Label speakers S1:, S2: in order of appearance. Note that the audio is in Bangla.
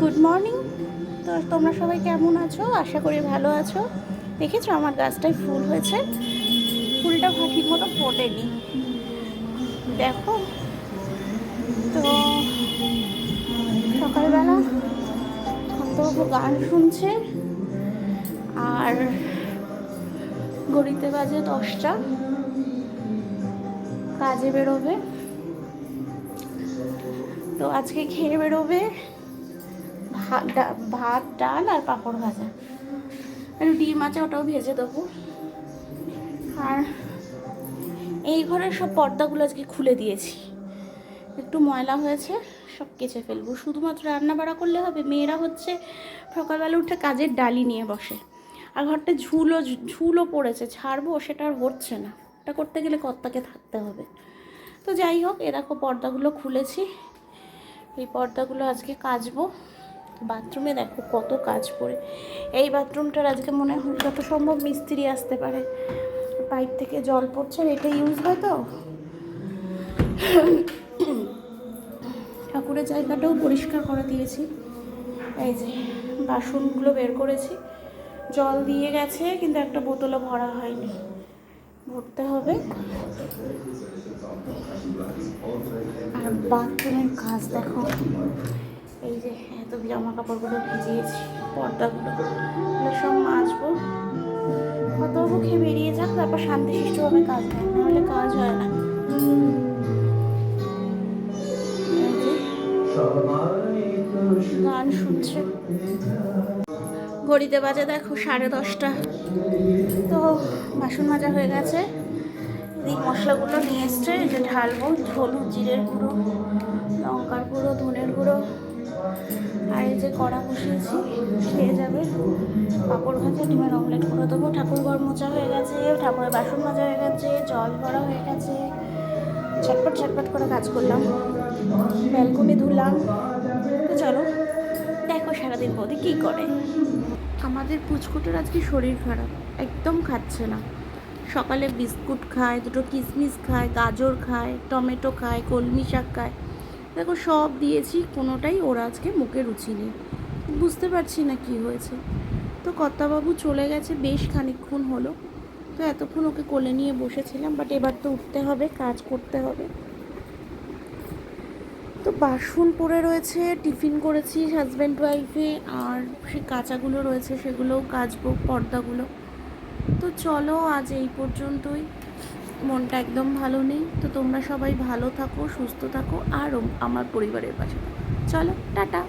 S1: Good morning. তো তোমরা সবাই কেমন আছো? আশা করি ভালো আছো। দেখেছো আমার গাছটায় ফুল হয়েছে, ফুলটা ঠিক মতো ফোটেনি, দেখো। তো সকালবেলা তো গান শুনছে, আর ঘড়িতে বাজে 10টা, কাজে বেরোবে। তো আজকে খেয়ে বেরোবে ভাত ডাল আর পাঁপড় ভাজা, আর ডিম আছে, ওটাও ভেজে দেবো। আর এই ঘরের সব পর্দাগুলো আজকে খুলে দিয়েছি, একটু ময়লা হয়েছে, সব কেচে ফেলবো। শুধুমাত্র রান্না বাড়া করলে হবে? মেয়েরা হচ্ছে সকালবেলা উঠে কাজের ডালি নিয়ে বসে, আর ঘরটা ঝুলও পড়েছে, ছাড়বো সেটা আর হচ্ছে না। এটা করতে গেলে কর্তাকে থাকতে হবে। তো যাই হোক, এ দেখো পর্দাগুলো খুলেছি, এই পর্দাগুলো আজকে কাচবো। বাথরুমে দেখো কত কাজ পড়ে। এই বাথরুমটার আজকে মনে হয় যত সম্ভব মিস্ত্রি আসতে পারে, পাইপ থেকে জল পড়ছে, এটা ইউজ হয় তো। ঠাকুরের জায়গাটাও পরিষ্কার করে দিয়েছি। এই যে বাসনগুলো বের করেছি, জল দিয়ে গেছে কিন্তু একটা বোতলও ভরা হয়নি, ভরতে হবে। আর বাথরুমের কাজ দেখো, এই যে এত জামা কাপড়গুলো ভিজিয়েছি, পর্দাগুলো সব মাজবো। কত মুখে বেরিয়ে যাক, তারপর শান্তিশিষ্টভাবে কাজ হয়, নাহলে কাজ হয় না। গান শুনছে, ঘড়িতে বাজে দেখো 10:30। তো বাসন মাজা হয়ে গেছে, এই মশলাগুলো নিয়ে এসছে, এটা ঢালবো। হলুদ, জিরের গুঁড়ো, লঙ্কার গুঁড়ো, ধনের গুঁড়ো, আর এই যে কড়া বসিয়েছি, খেয়ে যাবে। পাঁপড় ভাজা, ডিমের অমলেট করে দেবো। ঠাকুর ঘর মোচা হয়ে গেছে, ঠাকুরের বাসন মাজা হয়ে গেছে, জল ভরা হয়ে গেছে, ছটপট করে কাজ করলাম। ব্যালকনি ধুলাম। তো চলো দেখো সারাদিন বৌদি কী করে। আমাদের পুচকুটোর আজকে শরীর খারাপ, একদম খাচ্ছে না। সকালে বিস্কুট খায়, দুটো কিশমিশ খায়, গাজর খায়, টমেটো খায়, কলমি শাক খায়। দেখো সব দিয়েছি, কোনোটাই ওরা আজকে মুখে রুচি নেই। বুঝতে পারছি না কি হয়েছে। তো কর্তাবাবু চলে গেছে বেশ খানিকক্ষণ হলো, তো এতক্ষণ ওকে কোলে নিয়ে বসেছিলাম, বাট এবার তো উঠতে হবে, কাজ করতে হবে। তো বাসন পড়ে রয়েছে, টিফিন করেছি হাজব্যান্ড ওয়াইফে, আর সে কাঁচাগুলো রয়েছে সেগুলোও কাচবো, পর্দাগুলো। তো চলো আজ এই পর্যন্তই। মনটা একদম ভালো নেই, তো তোমরা সবাই ভালো থাকো, সুস্থ থাকো, আর আমার পরিবারের পাশে। চলো টাটা।